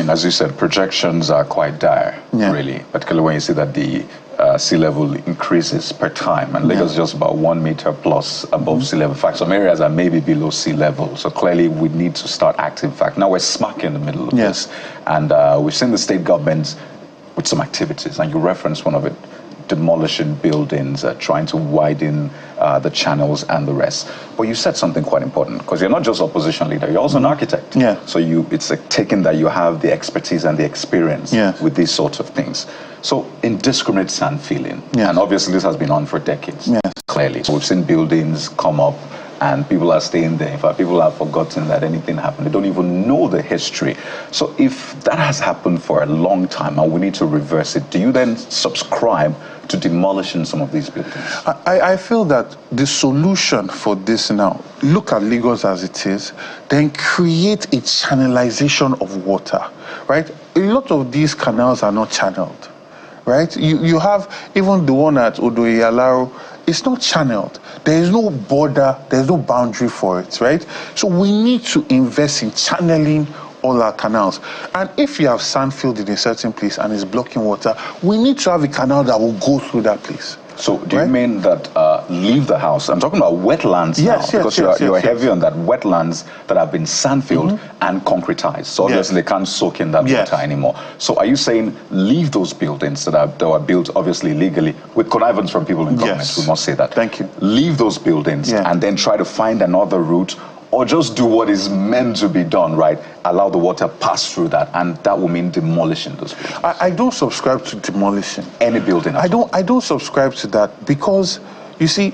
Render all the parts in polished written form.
mean, as you said, projections are quite dire, really, particularly when you see that the sea level increases per time, and Lagos is just about 1 meter plus above sea level. In fact, some areas are maybe below sea level, so clearly we need to start acting. In fact, now we're smack in the middle of this, and we've seen the state governments with some activities, and you referenced one of it, demolishing buildings, trying to widen the channels and the rest. But you said something quite important, because you're not just opposition leader, you're also an architect. So it's like taking that you have the expertise and the experience with these sorts of things. So indiscriminate sand filling, and obviously this has been on for decades, clearly. So we've seen buildings come up and people are staying there. In fact, people have forgotten that anything happened. They don't even know the history. So if that has happened for a long time and we need to reverse it, do you then subscribe to demolishing some of these buildings? I feel that the solution for this now, look at Lagos as it is, then create a channelization of water, right? A lot of these canals are not channeled, right? You have even the one at Odoyalaro, it's not channeled. There is no border, there's no boundary for it, right? So we need to invest in channeling all our canals. And if you have sand filled in a certain place and it's blocking water, we need to have a canal that will go through that place. So do you mean that leave the house? I'm talking about wetlands now, because you're heavy on that, wetlands that have been sand filled and concretized. So obviously they can't soak in that water anymore. So are you saying leave those buildings that were built obviously illegally with connivance from people in government? We must say that. Thank you. Leave those buildings and then try to find another route, or just do what is meant to be done, right? Allow the water pass through that, and that will mean demolishing those buildings. I don't subscribe to demolishing any building. I don't subscribe to that, because you see,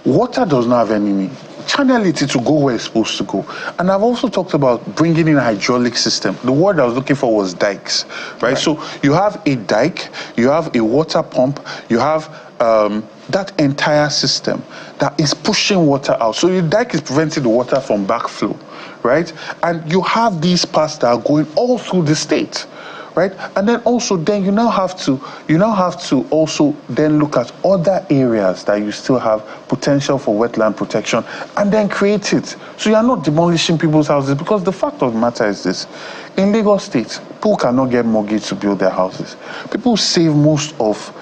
water does not have any need. Channel it to go where it's supposed to go. And I've also talked about bringing in a hydraulic system. The word I was looking for was dikes, right? So you have a dike, you have a water pump, you have that entire system that is pushing water out. So your dike is preventing the water from backflow, right? And you have these paths that are going all through the state, right? And then also then you now have to also then look at other areas that you still have potential for wetland protection and then create it. So you're not demolishing people's houses, because the fact of the matter is this: in Lagos State, people cannot get mortgage to build their houses. People save most of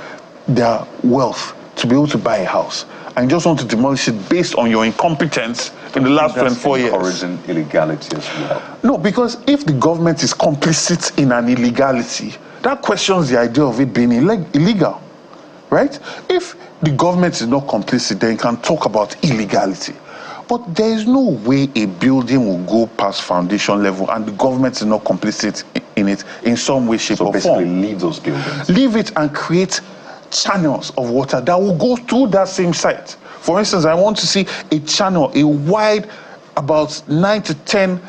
their wealth to be able to buy a house, and you just want to demolish it based on your incompetence in the last 24 years. Encouraging illegality as well. No, because if the government is complicit in an illegality, that questions the idea of it being illegal, right? If the government is not complicit, then you can talk about illegality. But there is no way a building will go past foundation level and the government is not complicit in it in some way, shape, or form. So basically leave those buildings. Leave it and create channels of water that will go through that same site. For instance, I want to see a channel, a wide, about 9 to 10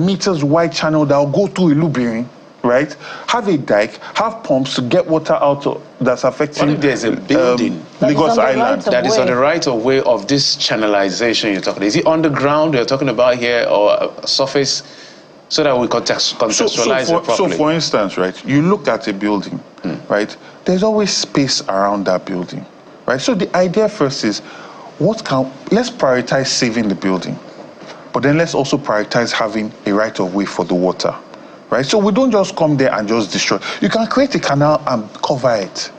meters wide channel that will go through Ilubirin, right? Have a dike, have pumps to get water out that's affecting. What if there's a building, Lagos Island, that is on the right of way of this channelization you're talking? Is it underground you're talking about here, or surface, so that we contextualize it properly? So for instance, right, you look at a building, right? There's always space around that building, right? So the idea first is, let's prioritize saving the building, but then let's also prioritize having a right of way for the water, right? So we don't just come there and just destroy. You can create a canal and cover it.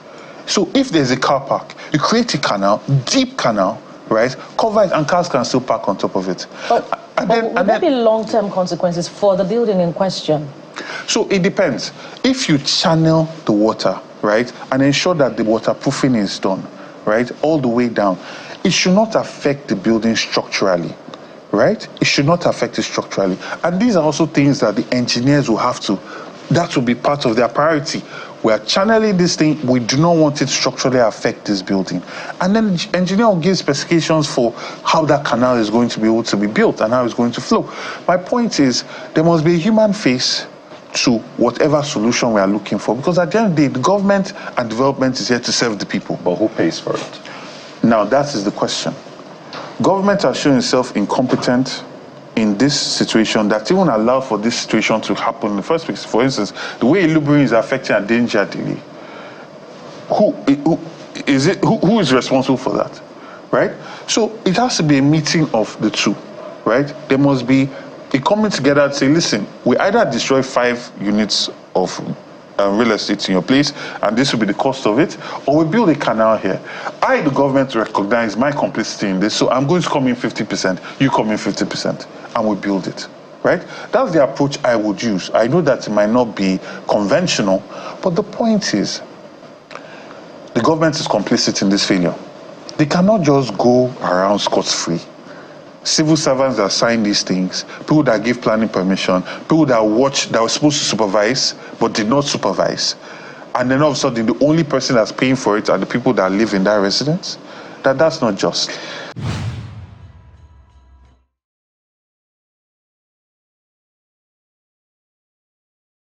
So if there's a car park, you create a canal, deep canal, right? Cover it, and cars can still park on top of it. But would there be long-term consequences for the building in question? So it depends. If you channel the water, right, and ensure that the waterproofing is done, right, all the way down, it should not affect the building structurally, right? It should not affect it structurally. And these are also things that the engineers will have to, that will be part of their priority. We are channeling this thing, we do not want it to structurally affect this building. And then the engineer will give specifications for how that canal is going to be able to be built and how it's going to flow. My point is, there must be a human face to whatever solution we are looking for, because at the end of the day, the government and development is here to serve the people. But who pays for it? Now, that is the question. Government has shown itself incompetent in this situation that even allowed for this situation to happen in the first place. For instance, the way Ilubirin is affecting Adenja daily, who is responsible for that, right? So it has to be a meeting of the two, right? There must be coming together and say, listen, we either destroy 5 units of real estate in your place, and this will be the cost of it, or we build a canal here. The government, recognize my complicity in this, so I'm going to come in 50%, you come in 50%, and we build it, right? That's the approach I would use. I know that it might not be conventional, but the point is, the government is complicit in this failure. They cannot just go around scot-free. Civil servants that sign these things, people that give planning permission, people that watch, that were supposed to supervise, but did not supervise. And then all of a sudden, the only person that's paying for it are the people that live in that residence. That's not just.